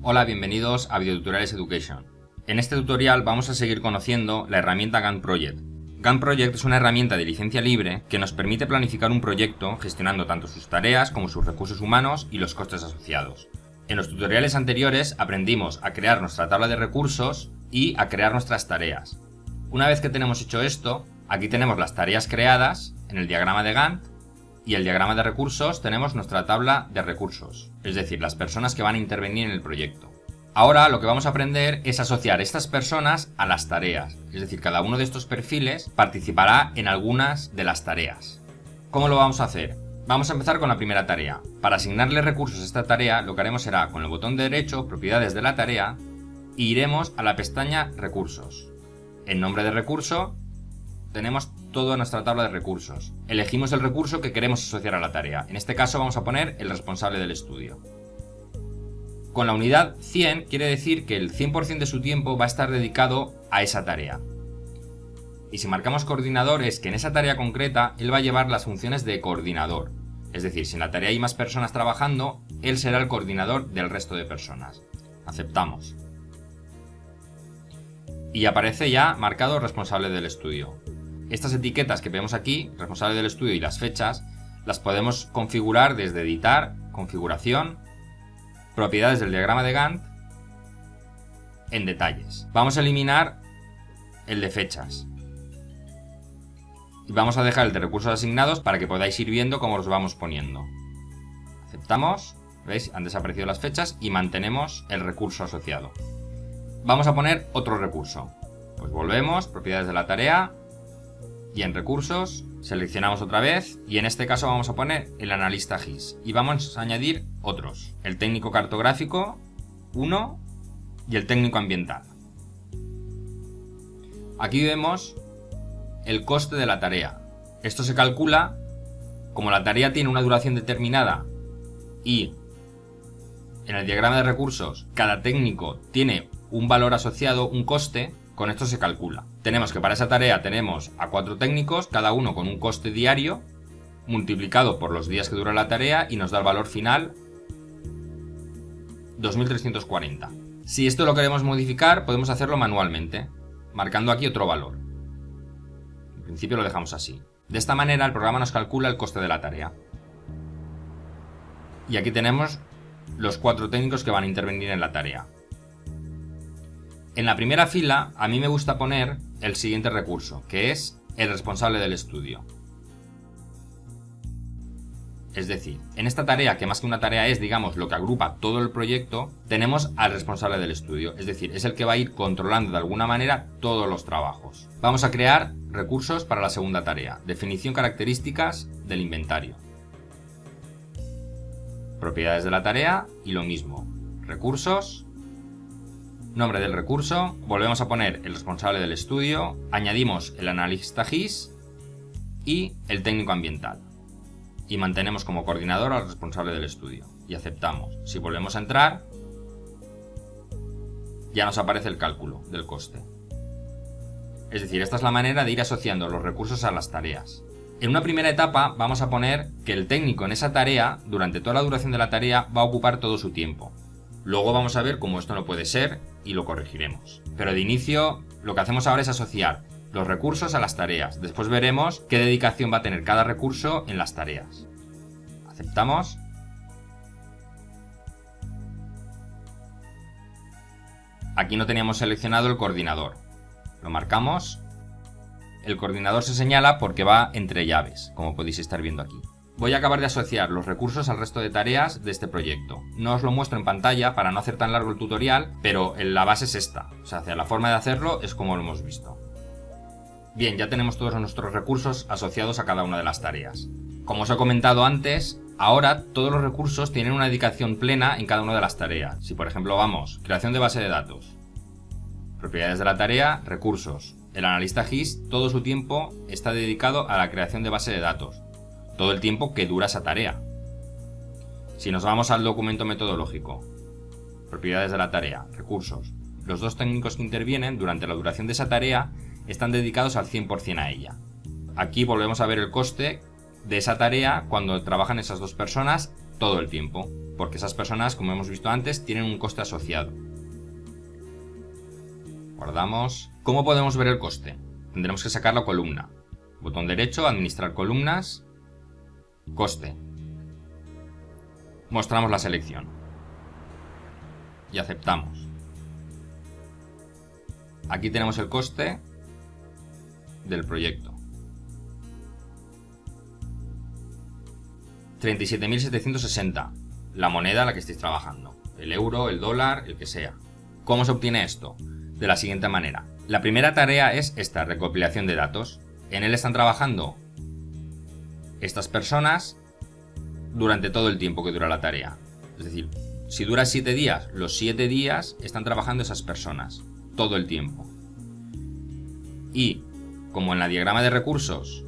Hola, bienvenidos a Videotutoriales Education. En este tutorial vamos a seguir conociendo la herramienta Gantt Project. Gantt Project es una herramienta de licencia libre que nos permite planificar un proyecto gestionando tanto sus tareas como sus recursos humanos y los costes asociados. En los tutoriales anteriores aprendimos a crear nuestra tabla de recursos y a crear nuestras tareas. Una vez que tenemos hecho esto, aquí tenemos las tareas creadas en el diagrama de Gantt. Y el diagrama de recursos tenemos nuestra tabla de recursos, es decir, las personas que van a intervenir en el proyecto. Ahora lo que vamos a aprender es asociar estas personas a las tareas, es decir, cada uno de estos perfiles participará en algunas de las tareas. ¿Cómo lo vamos a hacer? Vamos a empezar con la primera tarea. Para asignarle recursos a esta tarea, lo que haremos será con el botón derecho, propiedades de la tarea, e iremos a la pestaña recursos. En nombre de recurso tenemos toda nuestra tabla de recursos. Elegimos el recurso que queremos asociar a la tarea. En este caso vamos a poner el responsable del estudio. Con la unidad 100 quiere decir que el 100% de su tiempo va a estar dedicado a esa tarea. Y si marcamos coordinador es que en esa tarea concreta él va a llevar las funciones de coordinador. Es decir, si en la tarea hay más personas trabajando, él será el coordinador del resto de personas. Aceptamos. Y aparece ya marcado responsable del estudio. Estas etiquetas que vemos aquí, responsable del estudio y las fechas, las podemos configurar desde editar, configuración, propiedades del diagrama de Gantt, en detalles. Vamos a eliminar el de fechas. Y vamos a dejar el de recursos asignados para que podáis ir viendo cómo los vamos poniendo. Aceptamos, ¿veis? Han desaparecido las fechas y mantenemos el recurso asociado. Vamos a poner otro recurso. Pues volvemos, propiedades de la tarea. Y en recursos seleccionamos otra vez y en este caso vamos a poner el analista GIS y vamos a añadir otros, el técnico cartográfico 1 y el técnico ambiental. Aquí vemos el coste de la tarea. Esto se calcula, como la tarea tiene una duración determinada y en el diagrama de recursos cada técnico tiene un valor asociado, un coste. Con esto se calcula. Tenemos que para esa tarea tenemos a 4 técnicos, cada uno con un coste diario, multiplicado por los días que dura la tarea y nos da el valor final 2340. Si esto lo queremos modificar, podemos hacerlo manualmente, marcando aquí otro valor. En principio lo dejamos así. De esta manera el programa nos calcula el coste de la tarea. Y aquí tenemos los 4 técnicos que van a intervenir en la tarea. En la primera fila a mí me gusta poner el siguiente recurso, que es el responsable del estudio. Es decir, en esta tarea, que más que una tarea es, digamos, lo que agrupa todo el proyecto, tenemos al responsable del estudio, es decir, es el que va a ir controlando de alguna manera todos los trabajos. Vamos a crear recursos para la segunda tarea, definición características del inventario. Propiedades de la tarea y lo mismo, recursos. Nombre del recurso, volvemos a poner el responsable del estudio, añadimos el analista GIS y el técnico ambiental. Y mantenemos como coordinador al responsable del estudio. Y aceptamos. Si volvemos a entrar, ya nos aparece el cálculo del coste. Es decir, esta es la manera de ir asociando los recursos a las tareas. En una primera etapa vamos a poner que el técnico en esa tarea, durante toda la duración de la tarea, va a ocupar todo su tiempo. Luego vamos a ver cómo esto no puede ser y lo corregiremos. Pero de inicio lo que hacemos ahora es asociar los recursos a las tareas. Después veremos qué dedicación va a tener cada recurso en las tareas. Aceptamos. Aquí no teníamos seleccionado el coordinador. Lo marcamos. El coordinador se señala porque va entre llaves, como podéis estar viendo aquí. Voy a acabar de asociar los recursos al resto de tareas de este proyecto. No os lo muestro en pantalla para no hacer tan largo el tutorial, pero la base es esta. O sea, la forma de hacerlo es como lo hemos visto. Bien, ya tenemos todos nuestros recursos asociados a cada una de las tareas. Como os he comentado antes, ahora todos los recursos tienen una dedicación plena en cada una de las tareas. Si por ejemplo vamos, creación de base de datos, propiedades de la tarea, recursos. El analista GIS, todo su tiempo está dedicado a la creación de base de datos. Todo el tiempo que dura esa tarea. Si nos vamos al documento metodológico, propiedades de la tarea, recursos, los 2 técnicos que intervienen durante la duración de esa tarea están dedicados al 100% a ella. Aquí volvemos a ver el coste de esa tarea cuando trabajan esas 2 personas todo el tiempo. porque esas personas, como hemos visto antes, tienen un coste asociado. Guardamos. ¿Cómo podemos ver el coste? Tendremos que sacar la columna. Botón derecho, administrar columnas, coste. Mostramos la selección. Y aceptamos. Aquí tenemos el coste del proyecto. 37.760. La moneda a la que estéis trabajando. El euro, el dólar, el que sea. ¿Cómo se obtiene esto? De la siguiente manera. La primera tarea es esta, recopilación de datos. En él están trabajando estas personas durante todo el tiempo que dura la tarea. Es decir, si dura 7 días, los 7 días están trabajando esas personas. Todo el tiempo. Y, como en la diagrama de recursos,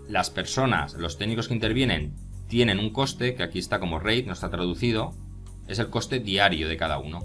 las personas, los técnicos que intervienen, tienen un coste, que aquí está como rate, no está traducido, es el coste diario de cada uno.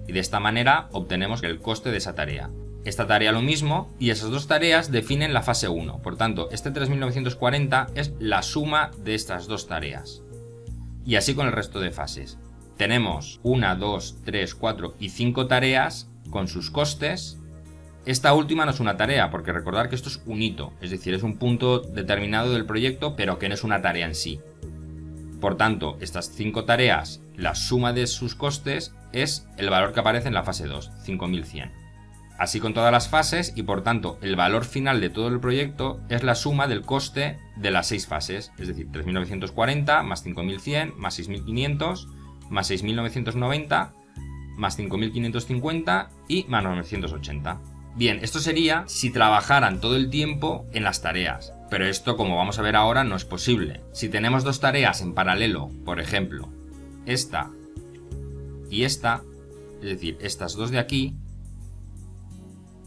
Y de esta manera obtenemos el coste de esa tarea. Esta tarea lo mismo, y esas dos tareas definen la fase 1. Por tanto, este 3.940 es la suma de estas dos tareas. Y así con el resto de fases. Tenemos 1, 2, 3, 4 y 5 tareas con sus costes. Esta última no es una tarea, porque recordar que esto es un hito, es decir, es un punto determinado del proyecto, pero que no es una tarea en sí. Por tanto, estas 5 tareas, la suma de sus costes es el valor que aparece en la fase 2, 5.100. Así con todas las fases y por tanto el valor final de todo el proyecto es la suma del coste de las 6 fases, es decir, 3.940 más 5.100 más 6.500 más 6.990 más 5.550 y más 980. Bien, esto sería si trabajaran todo el tiempo en las tareas, pero esto, como vamos a ver ahora, no es posible. Si tenemos dos tareas en paralelo, por ejemplo, esta y esta, es decir, estas dos de aquí,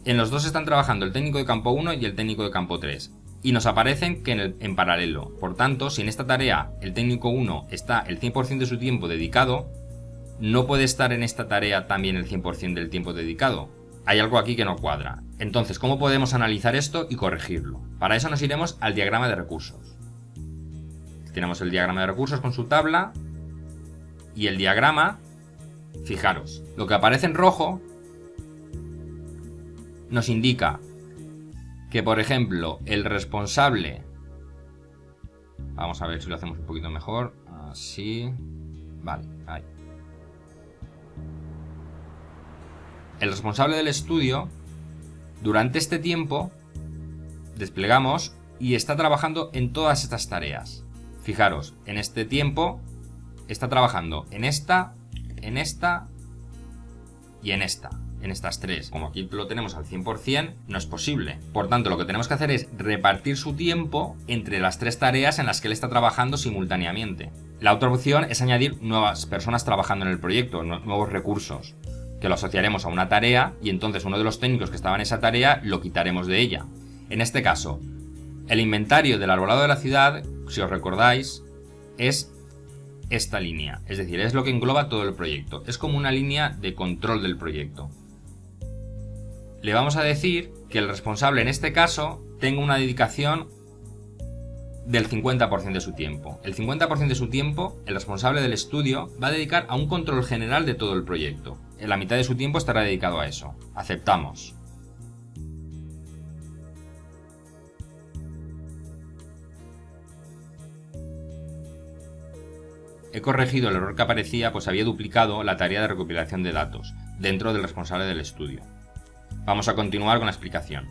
en los dos están trabajando el técnico de campo 1 y el técnico de campo 3, y nos aparecen que en paralelo. Por tanto, si en esta tarea el técnico 1 está el 100% de su tiempo dedicado, no puede estar en esta tarea también el 100% del tiempo dedicado. Hay algo aquí que no cuadra. Entonces, ¿cómo podemos analizar esto y corregirlo? Para eso nos iremos al diagrama de recursos. Tenemos el diagrama de recursos con su tabla y el diagrama, fijaros, lo que aparece en rojo nos indica que, por ejemplo, el responsable, vamos a ver si lo hacemos un poquito mejor, así, vale, ahí. El responsable del estudio, durante este tiempo, desplegamos y está trabajando en todas estas tareas. Fijaros, en este tiempo está trabajando en esta y en estas tres. Como aquí lo tenemos al 100%, no es posible. Por tanto, lo que tenemos que hacer es repartir su tiempo entre las 3 tareas en las que él está trabajando simultáneamente. La otra opción es añadir nuevas personas trabajando en el proyecto, nuevos recursos, que lo asociaremos a una tarea y entonces uno de los técnicos que estaba en esa tarea lo quitaremos de ella. En este caso, el inventario del arbolado de la ciudad, si os recordáis, es esta línea, es decir, es lo que engloba todo el proyecto, es como una línea de control del proyecto. Le vamos a decir que el responsable en este caso tenga una dedicación del 50% de su tiempo. El 50% de su tiempo, el responsable del estudio va a dedicar a un control general de todo el proyecto. En la mitad de su tiempo estará dedicado a eso. Aceptamos. He corregido el error que aparecía, pues había duplicado la tarea de recopilación de datos dentro del responsable del estudio. Vamos a continuar con la explicación.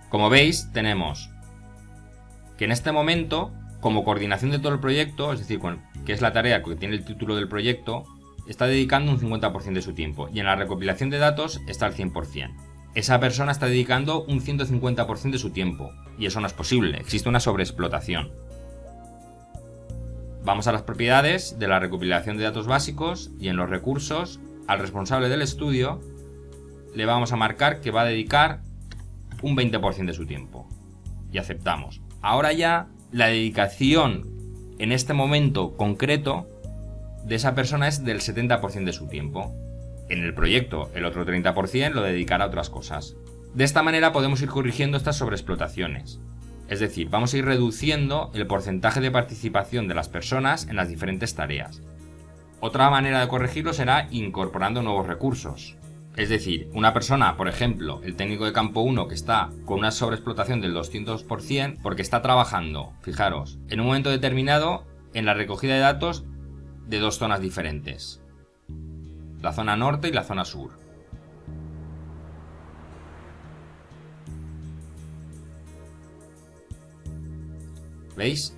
Como veis, tenemos que en este momento, como coordinación de todo el proyecto, es decir, que es la tarea que tiene el título del proyecto, está dedicando un 50% de su tiempo y en la recopilación de datos está al 100%. Esa persona está dedicando un 150% de su tiempo y eso no es posible, existe una sobreexplotación. Vamos a las propiedades de la recopilación de datos básicos y en los recursos, al responsable del estudio le vamos a marcar que va a dedicar un 20% de su tiempo y aceptamos. Ahora ya la dedicación en este momento concreto de esa persona es del 70% de su tiempo. En el proyecto el otro 30% lo dedicará a otras cosas. De esta manera podemos ir corrigiendo estas sobreexplotaciones. Es decir, vamos a ir reduciendo el porcentaje de participación de las personas en las diferentes tareas. Otra manera de corregirlo será incorporando nuevos recursos. Es decir, una persona, por ejemplo, el técnico de campo 1 que está con una sobreexplotación del 200% porque está trabajando, fijaros, en un momento determinado en la recogida de datos de dos zonas diferentes. La zona norte y la zona sur. ¿Veis?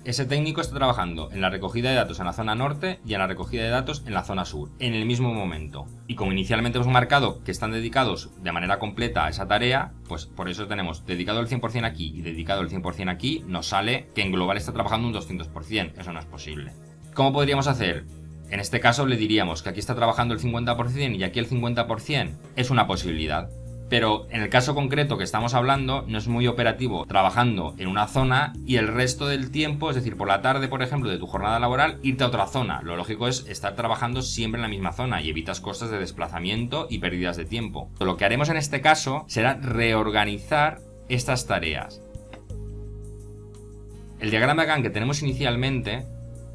Ese técnico está trabajando en la recogida de datos en la zona norte y en la recogida de datos en la zona sur, en el mismo momento. Y como inicialmente hemos marcado que están dedicados de manera completa a esa tarea, pues por eso tenemos dedicado el 100% aquí y dedicado el 100% aquí, nos sale que en global está trabajando un 200%. Eso no es posible. ¿Cómo podríamos hacer? En este caso le diríamos que aquí está trabajando el 50% y aquí el 50%. Es una posibilidad. Pero en el caso concreto que estamos hablando no es muy operativo trabajando en una zona y el resto del tiempo, es decir, por la tarde, por ejemplo, de tu jornada laboral, irte a otra zona. Lo lógico es estar trabajando siempre en la misma zona y evitas costes de desplazamiento y pérdidas de tiempo. Lo que haremos en este caso será reorganizar estas tareas. El diagrama Gantt que tenemos inicialmente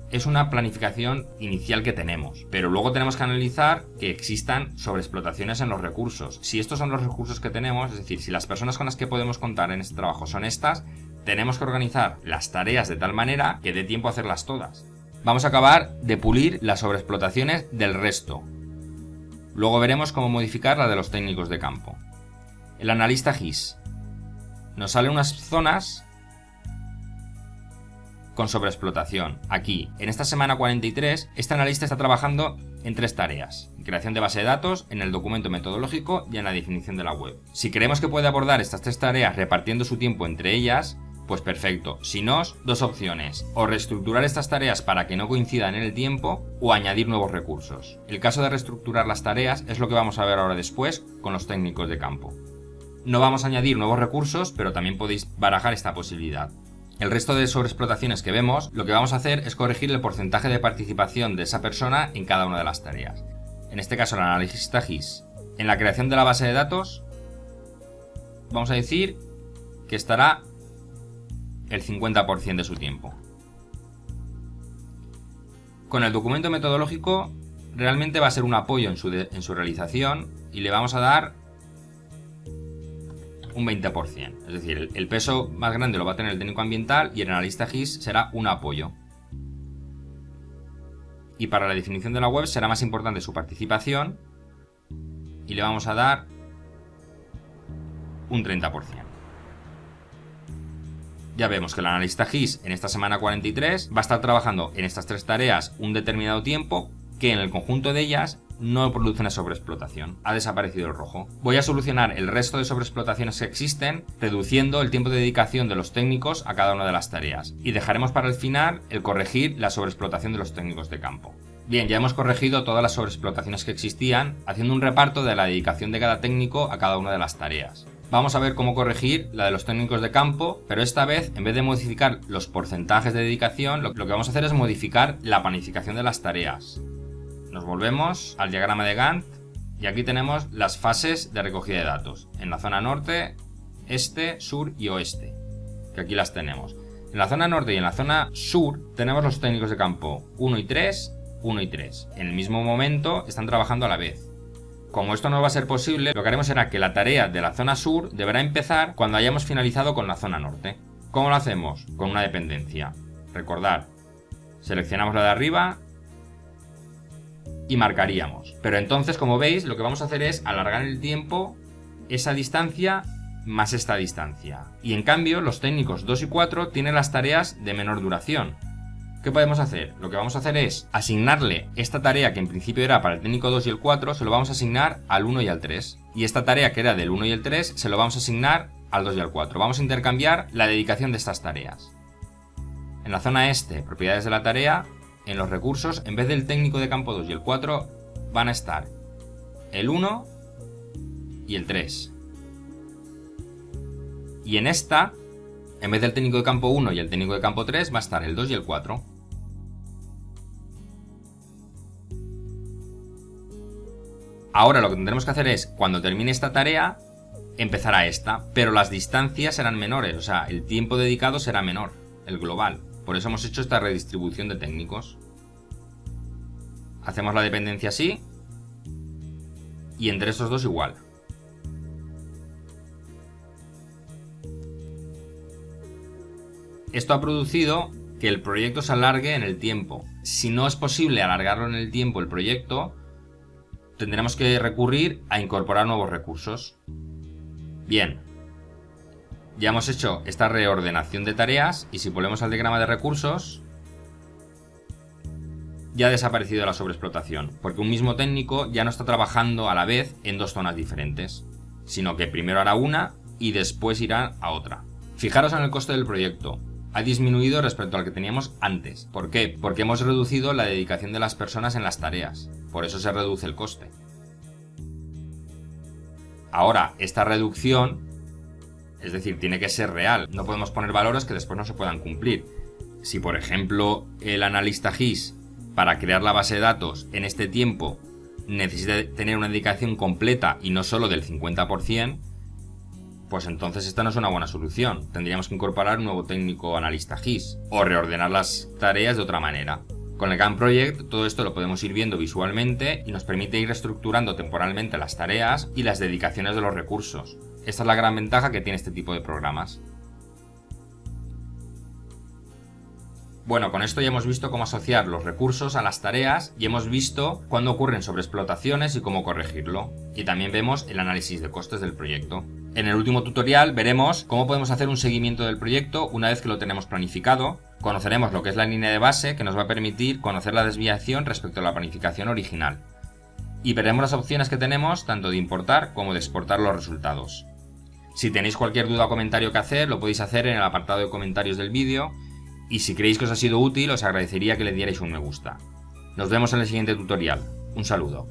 es una planificación inicial que tenemos, pero luego tenemos que analizar que existan sobreexplotaciones en los recursos. Si estos son los recursos que tenemos, es decir, si las personas con las que podemos contar en este trabajo son estas, tenemos que organizar las tareas de tal manera que dé tiempo a hacerlas todas. Vamos a acabar de pulir las sobreexplotaciones del resto. Luego veremos cómo modificar la de los técnicos de campo. El analista GIS nos salen unas zonas con sobreexplotación. Aquí, en esta semana 43, este analista está trabajando en 3 tareas: en creación de base de datos, en el documento metodológico y en la definición de la web. Si creemos que puede abordar estas 3 tareas repartiendo su tiempo entre ellas, pues perfecto. Si no, 2 opciones: o reestructurar estas tareas para que no coincidan en el tiempo, o añadir nuevos recursos. El caso de reestructurar las tareas es lo que vamos a ver ahora después con los técnicos de campo. No vamos a añadir nuevos recursos, pero también podéis barajar esta posibilidad. El resto de sobreexplotaciones que vemos, lo que vamos a hacer es corregir el porcentaje de participación de esa persona en cada una de las tareas. En este caso, el analista GIS. En la creación de la base de datos, vamos a decir que estará el 50% de su tiempo. Con el documento metodológico, realmente va a ser un apoyo en su realización y le vamos a dar un 20%. Es decir, el peso más grande lo va a tener el técnico ambiental y el analista GIS será un apoyo. Y para la definición de la web será más importante su participación y le vamos a dar un 30%. Ya vemos que el analista GIS en esta semana 43 va a estar trabajando en estas 3 tareas un determinado tiempo, que en el conjunto de ellas no produce una sobreexplotación. Ha desaparecido el rojo. Voy a solucionar el resto de sobreexplotaciones que existen, reduciendo el tiempo de dedicación de los técnicos a cada una de las tareas. Y dejaremos para el final el corregir la sobreexplotación de los técnicos de campo. Bien, ya hemos corregido todas las sobreexplotaciones que existían, haciendo un reparto de la dedicación de cada técnico a cada una de las tareas. Vamos a ver cómo corregir la de los técnicos de campo, pero esta vez, en vez de modificar los porcentajes de dedicación, lo que vamos a hacer es modificar la planificación de las tareas. Nos volvemos al diagrama de Gantt y aquí tenemos las fases de recogida de datos. En la zona norte, este, sur y oeste, que aquí las tenemos. En la zona norte y en la zona sur tenemos los técnicos de campo 1 y 3, 1 y 3. En el mismo momento están trabajando a la vez. Como esto no va a ser posible, lo que haremos será que la tarea de la zona sur deberá empezar cuando hayamos finalizado con la zona norte. ¿Cómo lo hacemos? Con una dependencia. Recordad, seleccionamos la de arriba y marcaríamos. Pero entonces, como veis, lo que vamos a hacer es alargar el tiempo, esa distancia más esta distancia. Y en cambio, los técnicos 2 y 4 tienen las tareas de menor duración. ¿Qué podemos hacer? Lo que vamos a hacer es asignarle esta tarea que en principio era para el técnico 2 y el 4, se lo vamos a asignar al 1 y al 3. Y esta tarea que era del 1 y el 3, se lo vamos a asignar al 2 y al 4. Vamos a intercambiar la dedicación de estas tareas. En la zona este, propiedades de la tarea, en los recursos, en vez del técnico de campo 2 y el 4, van a estar el 1 y el 3. Y en esta, en vez del técnico de campo 1 y el técnico de campo 3, va a estar el 2 y el 4. Ahora lo que tendremos que hacer es, cuando termine esta tarea, empezar a esta, pero las distancias serán menores, o sea, el tiempo dedicado será menor, el global. Por eso hemos hecho esta redistribución de técnicos. Hacemos la dependencia así y entre estos dos igual. Esto ha producido que el proyecto se alargue en el tiempo. Si no es posible alargarlo en el tiempo el proyecto, tendremos que recurrir a incorporar nuevos recursos. Bien, ya hemos hecho esta reordenación de tareas y si volvemos al diagrama de recursos, ya ha desaparecido la sobreexplotación, porque un mismo técnico ya no está trabajando a la vez en dos zonas diferentes, sino que primero hará una y después irá a otra. Fijaros en el coste del proyecto. Ha disminuido respecto al que teníamos antes. ¿Por qué? Porque hemos reducido la dedicación de las personas en las tareas. Por eso se reduce el coste. Ahora, esta reducción, es decir, tiene que ser real. No podemos poner valores que después no se puedan cumplir. Si, por ejemplo, el analista GIS, para crear la base de datos en este tiempo, necesita tener una dedicación completa y no solo del 50%, pues entonces esta no es una buena solución. Tendríamos que incorporar un nuevo técnico analista GIS o reordenar las tareas de otra manera. Con el Gantt Project todo esto lo podemos ir viendo visualmente y nos permite ir reestructurando temporalmente las tareas y las dedicaciones de los recursos. Esta es la gran ventaja que tiene este tipo de programas. Bueno, con esto ya hemos visto cómo asociar los recursos a las tareas y hemos visto cuándo ocurren sobreexplotaciones y cómo corregirlo. Y también vemos el análisis de costes del proyecto. En el último tutorial veremos cómo podemos hacer un seguimiento del proyecto una vez que lo tenemos planificado. Conoceremos lo que es la línea de base, que nos va a permitir conocer la desviación respecto a la planificación original. Y veremos las opciones que tenemos tanto de importar como de exportar los resultados. Si tenéis cualquier duda o comentario que hacer, lo podéis hacer en el apartado de comentarios del vídeo. Y si creéis que os ha sido útil, os agradecería que le dierais un me gusta. Nos vemos en el siguiente tutorial. Un saludo.